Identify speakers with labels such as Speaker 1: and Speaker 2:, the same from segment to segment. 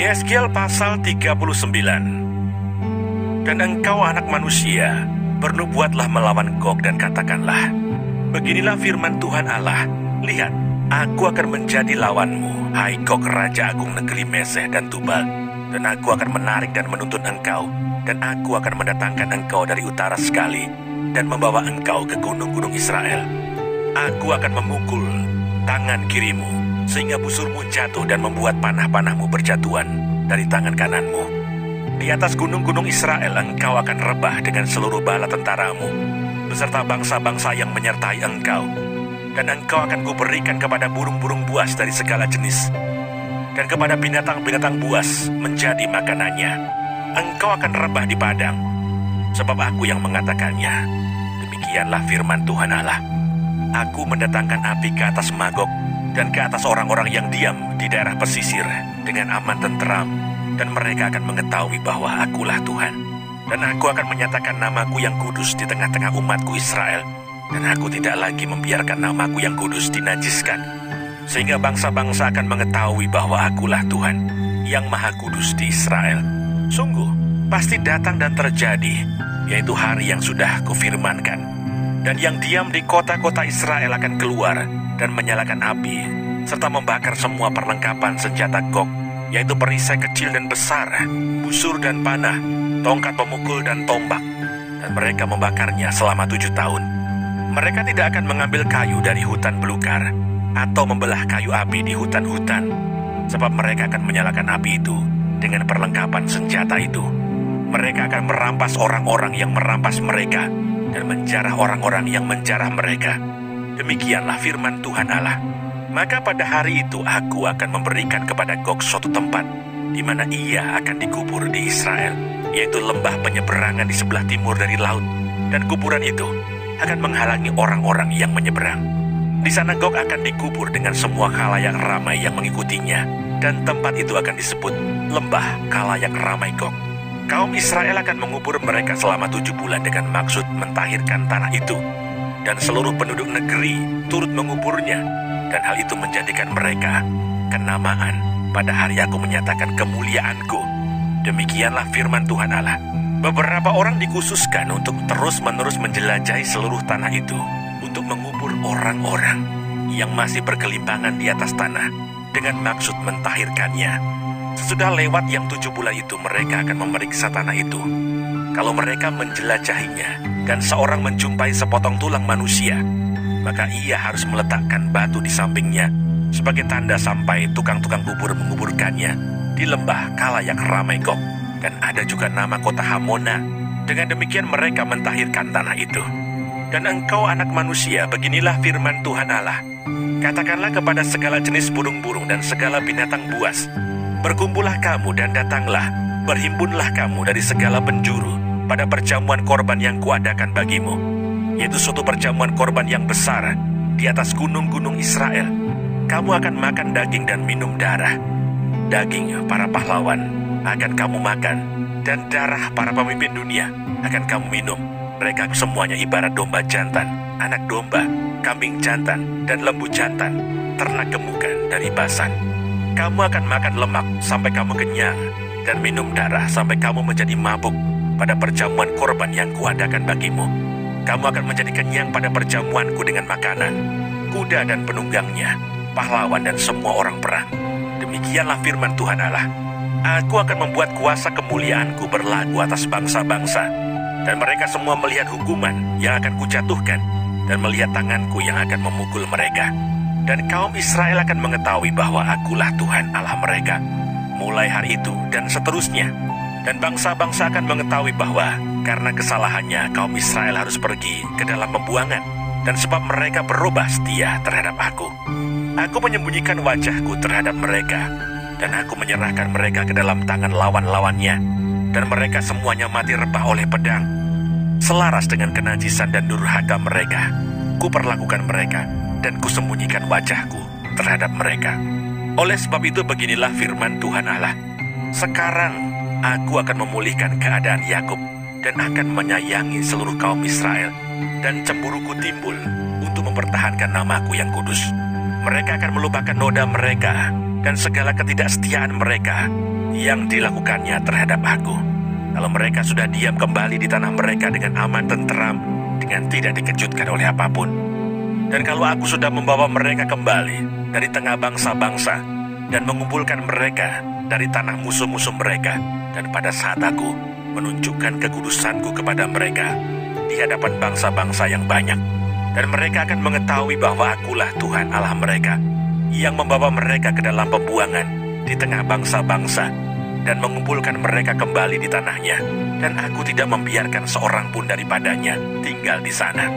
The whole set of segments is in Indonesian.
Speaker 1: Yeskel pasal 39. Dan engkau anak manusia, bernubuatlah melawan Gog dan katakanlah, beginilah firman Tuhan Allah, lihat, aku akan menjadi lawanmu, hai Gog raja agung negeri Meseh dan Tubal, dan aku akan menarik dan menuntun engkau, dan aku akan mendatangkan engkau dari utara sekali, dan membawa engkau ke gunung-gunung Israel. Aku akan memukul tangan kirimu, sehingga busurmu jatuh dan membuat panah-panahmu berjatuhan dari tangan kananmu. Di atas gunung-gunung Israel engkau akan rebah dengan seluruh bala tentaramu, beserta bangsa-bangsa yang menyertai engkau. Dan engkau akan kuberikan kepada burung-burung buas dari segala jenis, dan kepada binatang-binatang buas menjadi makanannya. Engkau akan rebah di padang, sebab aku yang mengatakannya. Demikianlah firman Tuhan Allah. Aku mendatangkan api ke atas Magog dan ke atas orang-orang yang diam di daerah pesisir dengan aman tenteram, dan mereka akan mengetahui bahwa akulah Tuhan. Dan aku akan menyatakan namaku yang kudus di tengah-tengah umatku Israel, dan aku tidak lagi membiarkan namaku yang kudus dinajiskan, sehingga bangsa-bangsa akan mengetahui bahwa akulah Tuhan yang maha kudus di Israel. Sungguh, pasti datang dan terjadi, yaitu hari yang sudah kufirmankan. Dan yang diam di kota-kota Israel akan keluar dan menyalakan api, serta membakar semua perlengkapan senjata Gog, yaitu perisai kecil dan besar, busur dan panah, tongkat pemukul dan tombak. Dan mereka membakarnya selama 7 tahun. Mereka tidak akan mengambil kayu dari hutan belukar, atau membelah kayu api di hutan-hutan, sebab mereka akan menyalakan api itu dengan perlengkapan senjata itu. Mereka akan merampas orang-orang yang merampas mereka, dan menjarah orang-orang yang menjarah mereka. Demikianlah firman Tuhan Allah. Maka pada hari itu aku akan memberikan kepada Gog suatu tempat di mana ia akan dikubur di Israel, yaitu lembah penyeberangan di sebelah timur dari laut. Dan kuburan itu akan menghalangi orang-orang yang menyeberang. Di sana Gog akan dikubur dengan semua khalayak ramai yang mengikutinya, dan tempat itu akan disebut lembah khalayak ramai Gog. Kaum Israel akan mengubur mereka selama 7 bulan dengan maksud mentahirkan tanah itu, dan seluruh penduduk negeri turut menguburnya, dan hal itu menjadikan mereka kenamaan pada hari aku menyatakan kemuliaanku. Demikianlah firman Tuhan Allah. Beberapa orang dikhususkan untuk terus-menerus menjelajahi seluruh tanah itu, untuk mengubur orang-orang yang masih berkelimpangan di atas tanah, dengan maksud mentahirkannya. Sesudah lewat yang 7 bulan itu, mereka akan memeriksa tanah itu. Kalau mereka menjelajahinya, dan seorang menjumpai sepotong tulang manusia, maka ia harus meletakkan batu di sampingnya, sebagai tanda sampai tukang-tukang kubur menguburkannya di lembah khalayak ramai Gog. Dan ada juga nama kota Hamona. Dengan demikian mereka mentahirkan tanah itu. Dan engkau anak manusia, beginilah firman Tuhan Allah. Katakanlah kepada segala jenis burung-burung dan segala binatang buas, berkumpullah kamu dan datanglah, berhimpunlah kamu dari segala penjuru pada perjamuan korban yang kuadakan bagimu, yaitu suatu perjamuan korban yang besar di atas gunung-gunung Israel. Kamu akan makan daging dan minum darah. Daging para pahlawan akan kamu makan, dan darah para pemimpin dunia akan kamu minum. Mereka semuanya ibarat domba jantan, anak domba, kambing jantan, dan lembu jantan, ternak gemukan dari Basan. Kamu akan makan lemak sampai kamu kenyang, dan minum darah sampai kamu menjadi mabuk pada perjamuan korban yang kuadakan bagimu. Kamu akan menjadi kenyang pada perjamuanku dengan makanan, kuda dan penunggangnya, pahlawan dan semua orang perang. Demikianlah firman Tuhan Allah. Aku akan membuat kuasa kemuliaanku berlagu atas bangsa-bangsa, dan mereka semua melihat hukuman yang akan kujatuhkan, dan melihat tanganku yang akan memukul mereka. Dan kaum Israel akan mengetahui bahwa akulah Tuhan Allah mereka, mulai hari itu dan seterusnya. Dan bangsa-bangsa akan mengetahui bahwa karena kesalahannya kaum Israel harus pergi ke dalam pembuangan, dan sebab mereka berubah setia terhadap aku. Aku menyembunyikan wajahku terhadap mereka, dan aku menyerahkan mereka ke dalam tangan lawan-lawannya, dan mereka semuanya mati rebah oleh pedang. Selaras dengan kenajisan dan durhaka mereka, kuperlakukan mereka, dan kusembunyikan wajahku terhadap mereka. Oleh sebab itu beginilah firman Tuhan Allah. Sekarang aku akan memulihkan keadaan Yakub, dan akan menyayangi seluruh kaum Israel, dan cemburuku timbul untuk mempertahankan namaku yang kudus. Mereka akan melupakan noda mereka dan segala ketidaksetiaan mereka, yang dilakukannya terhadap aku. Kalau mereka sudah diam kembali di tanah mereka dengan aman tenteram, dengan tidak dikejutkan oleh apapun. Dan kalau aku sudah membawa mereka kembali dari tengah bangsa-bangsa dan mengumpulkan mereka dari tanah musuh-musuh mereka, dan pada saat aku menunjukkan kekudusanku kepada mereka di hadapan bangsa-bangsa yang banyak, dan mereka akan mengetahui bahwa akulah Tuhan Allah mereka yang membawa mereka ke dalam pembuangan di tengah bangsa-bangsa dan mengumpulkan mereka kembali di tanahnya, dan aku tidak membiarkan seorang pun daripadanya tinggal di sana.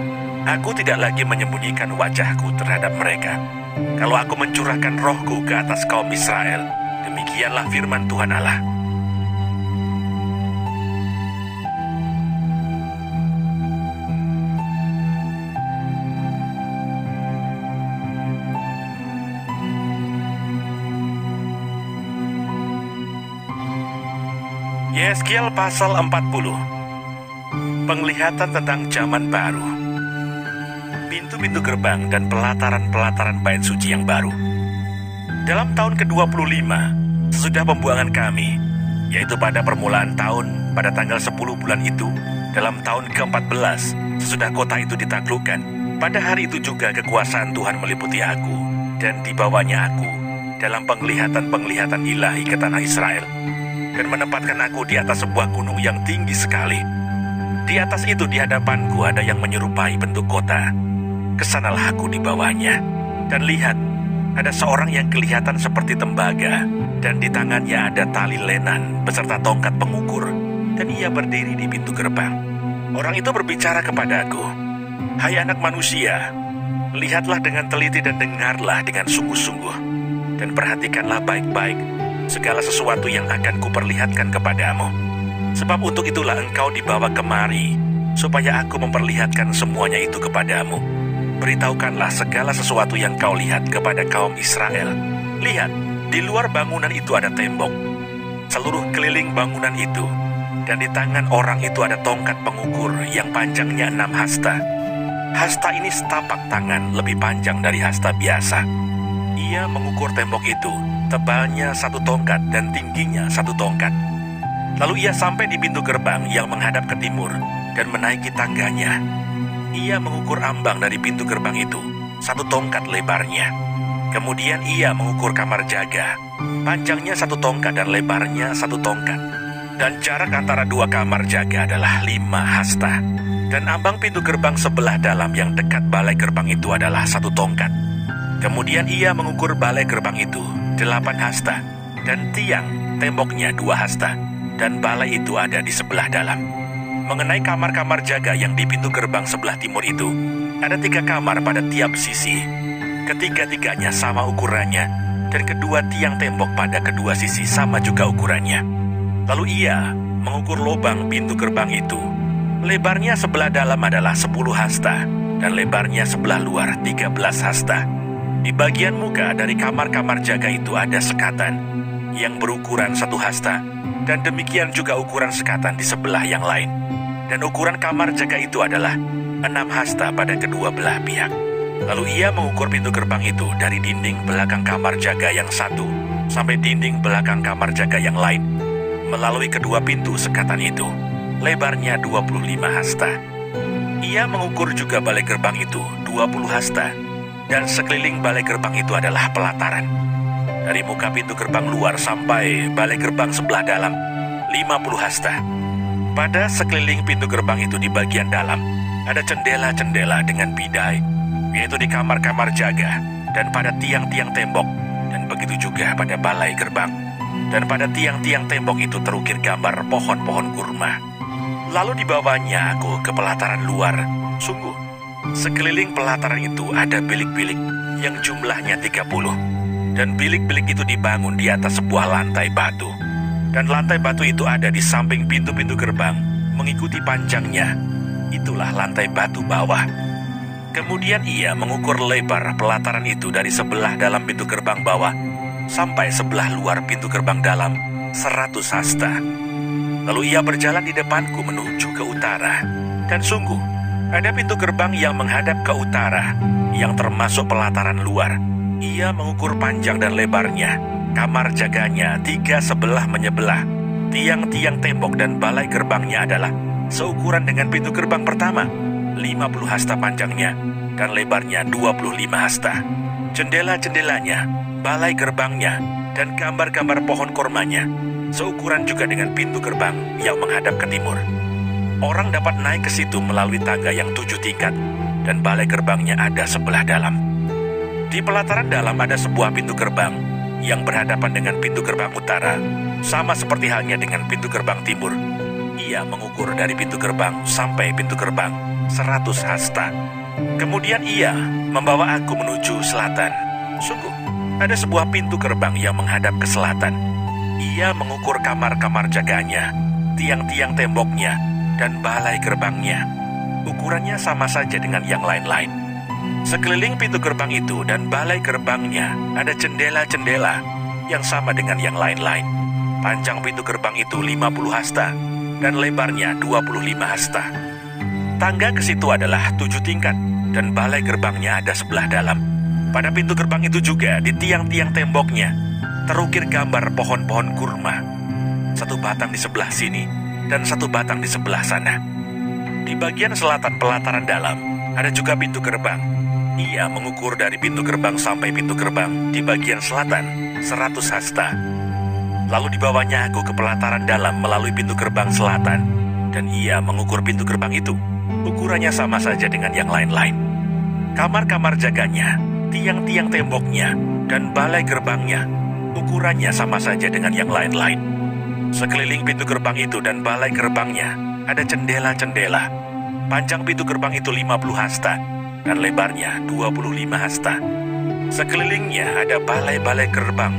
Speaker 1: Aku tidak lagi menyembunyikan wajahku terhadap mereka. Kalau aku mencurahkan rohku ke atas kaum Israel, demikianlah firman Tuhan Allah. Yeskiel pasal 40. Penglihatan tentang zaman baru. Pintu-pintu gerbang dan pelataran-pelataran bait suci yang baru. Dalam tahun ke-25, sesudah pembuangan kami, yaitu pada permulaan tahun, pada tanggal 10 bulan itu, dalam tahun ke-14, sesudah kota itu ditaklukkan, pada hari itu juga kekuasaan Tuhan meliputi aku, dan dibawanya aku dalam penglihatan-penglihatan ilahi ke tanah Israel, dan menempatkan aku di atas sebuah gunung yang tinggi sekali. Di atas itu di hadapanku ada yang menyerupai bentuk kota. Kesanalah aku di bawahnya, dan lihat, ada seorang yang kelihatan seperti tembaga, dan di tangannya ada tali lenan beserta tongkat pengukur, dan ia berdiri di pintu gerbang. Orang itu berbicara kepadaku, "Hai anak manusia, lihatlah dengan teliti dan dengarlah dengan sungguh-sungguh, dan perhatikanlah baik-baik segala sesuatu yang akan kuperlihatkan kepadamu. Sebab untuk itulah engkau dibawa kemari, supaya aku memperlihatkan semuanya itu kepadamu. Beritahukanlah segala sesuatu yang kau lihat kepada kaum Israel. Lihat, di luar bangunan itu ada tembok, seluruh keliling bangunan itu, dan di tangan orang itu ada tongkat pengukur yang panjangnya 6 hasta. Hasta ini setapak tangan lebih panjang dari hasta biasa. Ia mengukur tembok itu, tebalnya 1 tongkat dan tingginya 1 tongkat. Lalu ia sampai di pintu gerbang yang menghadap ke timur dan menaiki tangganya. Ia mengukur ambang dari pintu gerbang itu, 1 tongkat lebarnya. Kemudian ia mengukur kamar jaga, panjangnya 1 tongkat dan lebarnya 1 tongkat. Dan jarak antara 2 kamar jaga adalah 5 hasta. Dan ambang pintu gerbang sebelah dalam yang dekat balai gerbang itu adalah 1 tongkat. Kemudian ia mengukur balai gerbang itu 8 hasta, dan tiang temboknya 2 hasta, dan balai itu ada di sebelah dalam. Mengenai kamar-kamar jaga yang di pintu gerbang sebelah timur itu, ada 3 kamar pada tiap sisi. Ketiga-tiganya sama ukurannya, dan kedua tiang tembok pada kedua sisi sama juga ukurannya. Lalu ia mengukur lubang pintu gerbang itu. Lebarnya sebelah dalam adalah 10 hasta, dan lebarnya sebelah luar 13 hasta. Di bagian muka dari kamar-kamar jaga itu ada sekatan yang berukuran 1 hasta, dan demikian juga ukuran sekatan di sebelah yang lain. Dan ukuran kamar jaga itu adalah 6 hasta pada kedua belah pihak. Lalu ia mengukur pintu gerbang itu dari dinding belakang kamar jaga yang satu sampai dinding belakang kamar jaga yang lain, melalui kedua pintu sekatan itu. Lebarnya 25 hasta. Ia mengukur juga balai gerbang itu 20 hasta, dan sekeliling balai gerbang itu adalah pelataran. Dari muka pintu gerbang luar sampai balai gerbang sebelah dalam 50 hasta. Pada sekeliling pintu gerbang itu di bagian dalam ada jendela-jendela dengan bidai, yaitu di kamar-kamar jaga dan pada tiang-tiang tembok, dan begitu juga pada balai gerbang. Dan pada tiang-tiang tembok itu terukir gambar pohon-pohon kurma. Lalu dibawanya aku ke pelataran luar. Sungguh, sekeliling pelataran itu ada bilik-bilik yang jumlahnya 30. Dan bilik-bilik itu dibangun di atas sebuah lantai batu. Dan lantai batu itu ada di samping pintu-pintu gerbang, mengikuti panjangnya. Itulah lantai batu bawah. Kemudian ia mengukur lebar pelataran itu dari sebelah dalam pintu gerbang bawah sampai sebelah luar pintu gerbang dalam 100 hasta. Lalu ia berjalan di depanku menuju ke utara. Dan sungguh, ada pintu gerbang yang menghadap ke utara, yang termasuk pelataran luar. Ia mengukur panjang dan lebarnya Kamar jaganya 3 sebelah menyebelah. Tiang-tiang tembok dan balai gerbangnya adalah seukuran dengan pintu gerbang pertama, 50 hasta panjangnya dan lebarnya 25 hasta. Jendela-jendelanya, balai gerbangnya, dan gambar-gambar pohon kormanya seukuran juga dengan pintu gerbang yang menghadap ke timur. Orang dapat naik ke situ melalui tangga yang 7 tingkat dan balai gerbangnya ada sebelah dalam. Di pelataran dalam ada sebuah pintu gerbang yang berhadapan dengan pintu gerbang utara, sama seperti halnya dengan pintu gerbang timur. Ia mengukur dari pintu gerbang sampai pintu gerbang 100 hasta. Kemudian ia membawa aku menuju selatan. Sungguh, ada sebuah pintu gerbang yang menghadap ke selatan. Ia mengukur kamar-kamar jaganya, tiang-tiang temboknya, dan balai gerbangnya. Ukurannya sama saja dengan yang lain-lain. Sekeliling pintu gerbang itu dan balai gerbangnya ada jendela-jendela yang sama dengan yang lain-lain. Panjang pintu gerbang itu 50 hasta dan lebarnya 25 hasta. Tangga ke situ adalah 7 tingkat dan balai gerbangnya ada sebelah dalam. Pada pintu gerbang itu juga di tiang-tiang temboknya terukir gambar pohon-pohon kurma. 1 batang di sebelah sini dan 1 batang di sebelah sana. Di bagian selatan pelataran dalam ada juga pintu gerbang. Ia mengukur dari pintu gerbang sampai pintu gerbang di bagian selatan 100 hasta. Lalu dibawanya aku ke pelataran dalam melalui pintu gerbang selatan, dan ia mengukur pintu gerbang itu. Ukurannya sama saja dengan yang lain-lain. Kamar-kamar jaganya, tiang-tiang temboknya, dan balai gerbangnya, ukurannya sama saja dengan yang lain-lain. Sekeliling pintu gerbang itu dan balai gerbangnya ada jendela-jendela. Panjang pintu gerbang itu 50 hasta, dan lebarnya 25 hasta. Sekelilingnya ada balai-balai gerbang.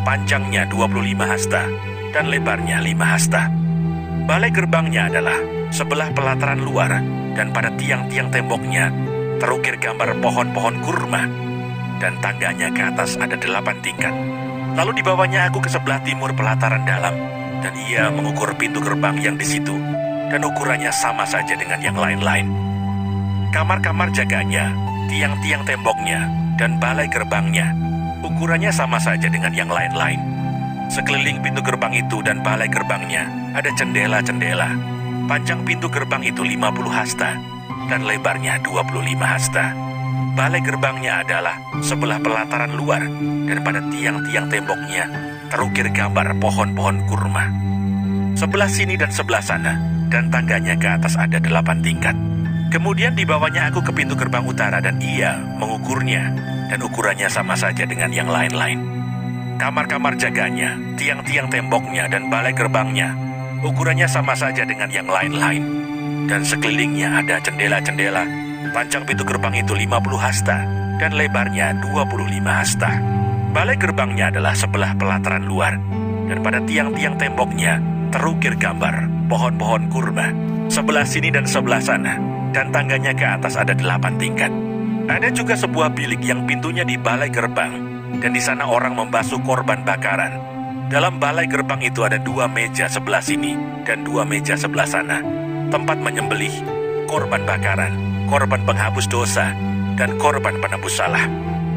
Speaker 1: Panjangnya 25 hasta dan lebarnya 5 hasta. Balai gerbangnya adalah sebelah pelataran luar dan pada tiang-tiang temboknya terukir gambar pohon-pohon kurma dan tangganya ke atas ada 8 tingkat. Lalu dibawanya aku ke sebelah timur pelataran dalam dan ia mengukur pintu gerbang yang di situ dan ukurannya sama saja dengan yang lain-lain. Kamar-kamar jaganya, tiang-tiang temboknya, dan balai gerbangnya ukurannya sama saja dengan yang lain-lain. Sekeliling pintu gerbang itu dan balai gerbangnya ada jendela-jendela. Panjang pintu gerbang itu 50 hasta dan lebarnya 25 hasta. Balai gerbangnya adalah sebelah pelataran luar dan pada tiang-tiang temboknya terukir gambar pohon-pohon kurma. Sebelah sini dan sebelah sana dan tangganya ke atas ada 8 tingkat. Kemudian dibawanya aku ke pintu gerbang utara dan ia mengukurnya dan ukurannya sama saja dengan yang lain-lain. Kamar-kamar jaganya, tiang-tiang temboknya dan balai gerbangnya ukurannya sama saja dengan yang lain-lain. Dan sekelilingnya ada jendela-jendela. Panjang pintu gerbang itu 50 hasta dan lebarnya 25 hasta. Balai gerbangnya adalah sebelah pelataran luar dan pada tiang-tiang temboknya terukir gambar pohon-pohon kurma. Sebelah sini dan sebelah sana dan tangganya ke atas ada 8 tingkat. Ada juga sebuah bilik yang pintunya di balai gerbang dan di sana orang membasuh korban bakaran. Dalam balai gerbang itu ada 2 meja sebelah sini dan 2 meja sebelah sana, tempat menyembelih, korban bakaran, korban penghapus dosa, dan korban penebus salah.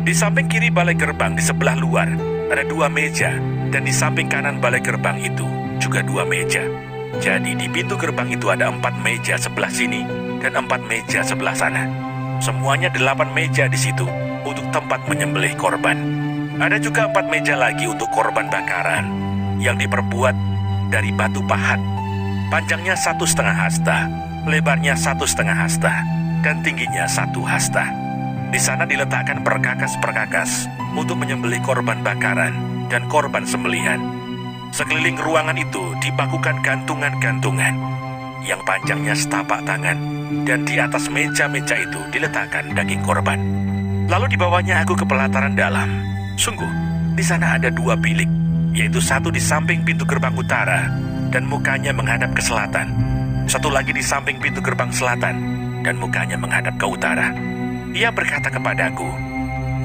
Speaker 1: Di samping kiri balai gerbang di sebelah luar ada 2 meja dan di samping kanan balai gerbang itu juga 2 meja. Jadi di pintu gerbang itu ada 4 meja sebelah sini dan 4 meja sebelah sana. Semuanya 8 meja di situ untuk tempat menyembelih korban. Ada juga 4 meja lagi untuk korban bakaran yang diperbuat dari batu pahat. Panjangnya 1,5 hasta, lebarnya 1,5 hasta, dan tingginya 1 hasta. Di sana diletakkan perkakas-perkakas untuk menyembelih korban bakaran dan korban sembelihan. Sekeliling ruangan itu dipakukan gantungan-gantungan yang panjangnya setapak tangan, dan di atas meja-meja itu diletakkan daging korban. Lalu dibawanya aku ke pelataran dalam. Sungguh, di sana ada 2 bilik, yaitu satu di samping pintu gerbang utara dan mukanya menghadap ke selatan. Satu lagi di samping pintu gerbang selatan dan mukanya menghadap ke utara. Ia berkata kepadaku,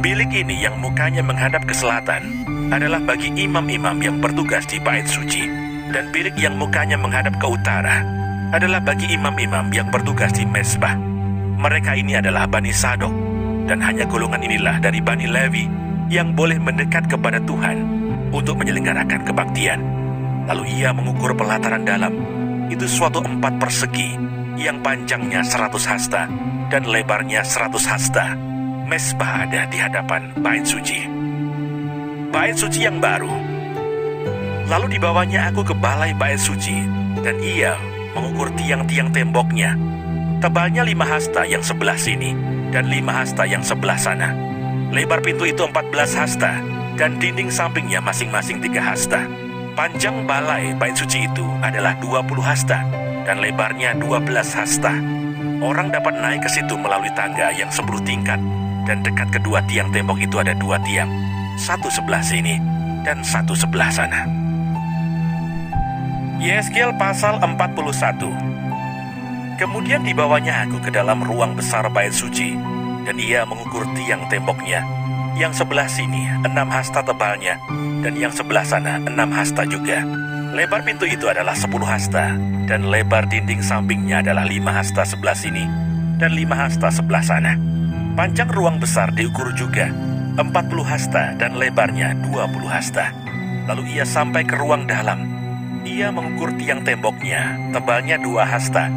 Speaker 1: bilik ini yang mukanya menghadap ke selatan adalah bagi imam-imam yang bertugas di bait suci, dan bilik yang mukanya menghadap ke utara adalah bagi imam-imam yang bertugas di mezbah. Mereka ini adalah Bani Sadok, dan hanya golongan inilah dari Bani Lewi yang boleh mendekat kepada Tuhan untuk menyelenggarakan kebaktian. Lalu ia mengukur pelataran dalam. Itu suatu 4 persegi yang panjangnya 100 hasta dan lebarnya 100 hasta. Mezbah ada di hadapan bait suci. Bait suci yang baru. Lalu dibawanya aku ke balai bait suci, dan ia mengukur tiang-tiang temboknya. Tebalnya 5 hasta yang sebelah sini, dan 5 hasta yang sebelah sana. Lebar pintu itu 14 hasta, dan dinding sampingnya masing-masing 3 hasta. Panjang balai bait suci itu adalah 20 hasta, dan lebarnya 12 hasta. Orang dapat naik ke situ melalui tangga yang 10 tingkat, dan dekat kedua tiang tembok itu ada 2 tiang, satu sebelah sini, dan satu sebelah sana. Yeskel pasal 41. Kemudian dibawanya aku ke dalam ruang besar bait suci, dan ia mengukur tiang temboknya. Yang sebelah sini 6 hasta tebalnya, dan yang sebelah sana 6 hasta juga. Lebar pintu itu adalah 10 hasta, dan lebar dinding sampingnya adalah 5 hasta sebelah sini, dan 5 hasta sebelah sana. Panjang ruang besar diukur juga 40 hasta, dan lebarnya 20 hasta. Lalu ia sampai ke ruang dalam. Ia mengukur tiang temboknya, tebalnya 2 hasta,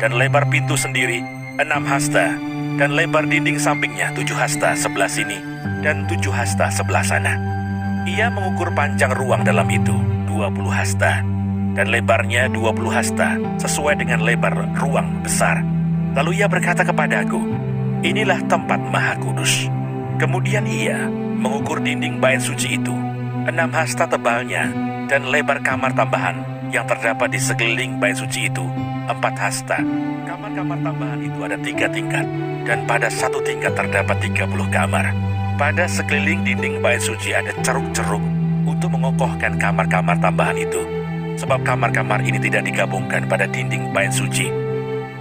Speaker 1: dan lebar pintu sendiri 6 hasta, dan lebar dinding sampingnya 7 hasta sebelah sini, dan 7 hasta sebelah sana. Ia mengukur panjang ruang dalam itu 20 hasta, dan lebarnya 20 hasta, sesuai dengan lebar ruang besar. Lalu ia berkata kepadaku, inilah tempat maha kudus. Kemudian ia mengukur dinding bait suci itu, 6 hasta tebalnya, dan lebar kamar tambahan yang terdapat di sekeliling bait suci itu 4 hasta. Kamar-kamar tambahan itu ada 3 tingkat, dan pada satu tingkat terdapat 30 kamar. Pada sekeliling dinding bait suci ada ceruk-ceruk untuk mengokohkan kamar-kamar tambahan itu, sebab kamar-kamar ini tidak digabungkan pada dinding bait suci.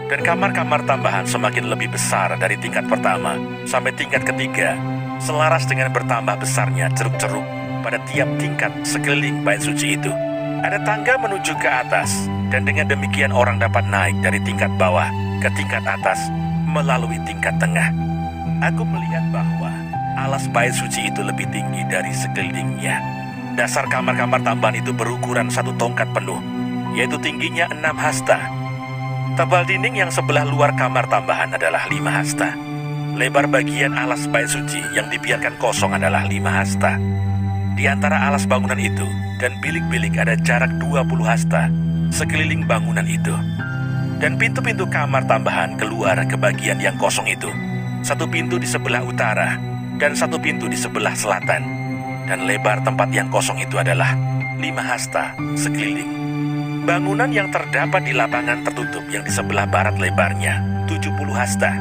Speaker 1: Dan kamar-kamar tambahan semakin lebih besar dari tingkat pertama sampai tingkat ketiga, selaras dengan bertambah besarnya ceruk-ceruk pada tiap tingkat sekeliling bait suci itu. Ada tangga menuju ke atas, dan dengan demikian orang dapat naik dari tingkat bawah ke tingkat atas melalui tingkat tengah. Aku melihat bahwa alas bait suci itu lebih tinggi dari sekelilingnya. Dasar kamar-kamar tambahan itu berukuran 1 tongkat penuh, yaitu tingginya 6 hasta. Tebal dinding yang sebelah luar kamar tambahan adalah 5 hasta. Lebar bagian alas bait suci yang dibiarkan kosong adalah 5 hasta. Di antara alas bangunan itu dan bilik-bilik ada jarak 20 hasta sekeliling bangunan itu. Dan pintu-pintu kamar tambahan keluar ke bagian yang kosong itu. 1 pintu di sebelah utara dan 1 pintu di sebelah selatan. Dan lebar tempat yang kosong itu adalah 5 hasta sekeliling. Bangunan yang terdapat di lapangan tertutup yang di sebelah barat lebarnya 70 hasta.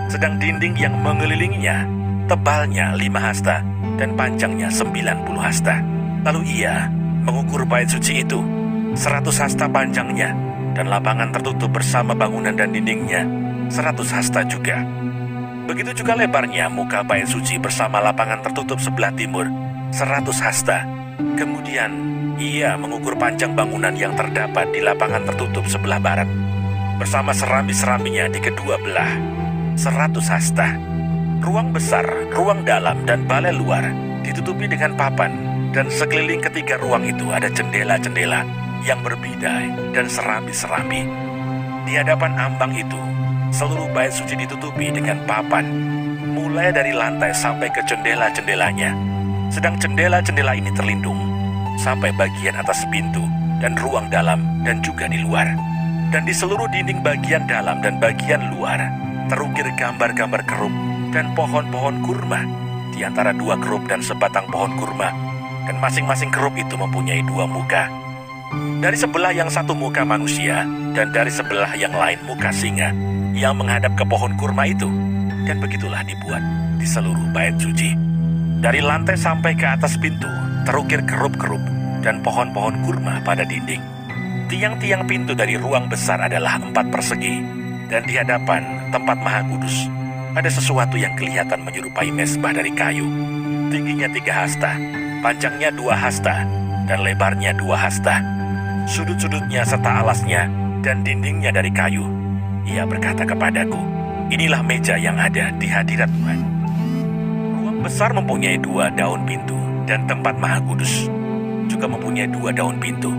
Speaker 1: Sedang dinding yang mengelilinginya tebalnya 5 hasta dan panjangnya 90 hasta. Lalu ia mengukur bait suci itu 100 hasta panjangnya, dan lapangan tertutup bersama bangunan dan dindingnya 100 hasta juga. Begitu juga lebarnya muka bait suci bersama lapangan tertutup sebelah timur 100 hasta. Kemudian ia mengukur panjang bangunan yang terdapat di lapangan tertutup sebelah barat bersama serambi-serambinya di kedua belah 100 hasta. Ruang besar, ruang dalam, dan balai luar ditutupi dengan papan, dan sekeliling ketiga ruang itu ada jendela-jendela yang berbidai dan serambi-serambi. Di hadapan ambang itu, seluruh bait suci ditutupi dengan papan, mulai dari lantai sampai ke jendela-jendelanya. Sedang jendela-jendela ini terlindung sampai bagian atas pintu dan ruang dalam dan juga di luar. Dan di seluruh dinding bagian dalam dan bagian luar terukir gambar-gambar kerup dan pohon-pohon kurma, di antara 2 kerup dan sebatang pohon kurma, dan masing-masing kerup itu mempunyai 2 muka. Dari sebelah yang satu muka manusia, dan dari sebelah yang lain muka singa yang menghadap ke pohon kurma itu. Dan begitulah dibuat di seluruh bait suci. Dari lantai sampai ke atas pintu terukir kerup-kerup dan pohon-pohon kurma pada dinding. Tiang-tiang pintu dari ruang besar adalah 4 persegi, dan di hadapan tempat maha kudus ada sesuatu yang kelihatan menyerupai mezbah dari kayu. Tingginya 3 hasta, panjangnya 2 hasta, dan lebarnya 2 hasta. Sudut-sudutnya serta alasnya dan dindingnya dari kayu. Ia berkata kepadaku, inilah meja yang ada di hadirat Tuhan. Ruang besar mempunyai 2 daun pintu dan tempat maha kudus. juga mempunyai 2 daun pintu.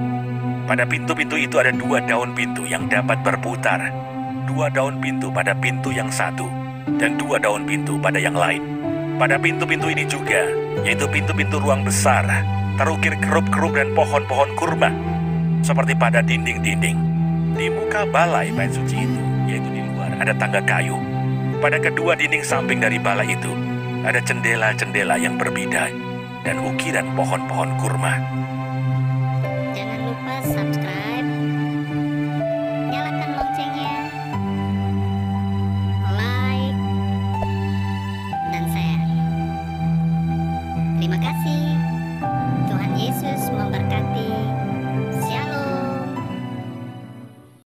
Speaker 1: Pada pintu-pintu itu ada 2 daun pintu yang dapat berputar. 2 daun pintu pada pintu yang satu, dan 2 daun pintu pada yang lain. Pada pintu-pintu ini juga, yaitu pintu-pintu ruang besar, terukir kerup-kerup dan pohon-pohon kurma, seperti pada dinding-dinding. Di muka balai bait suci itu, yaitu di luar, ada tangga kayu. Pada kedua dinding samping dari balai itu, ada jendela-jendela yang berbida dan ukiran pohon-pohon kurma.
Speaker 2: Jangan lupa subscribe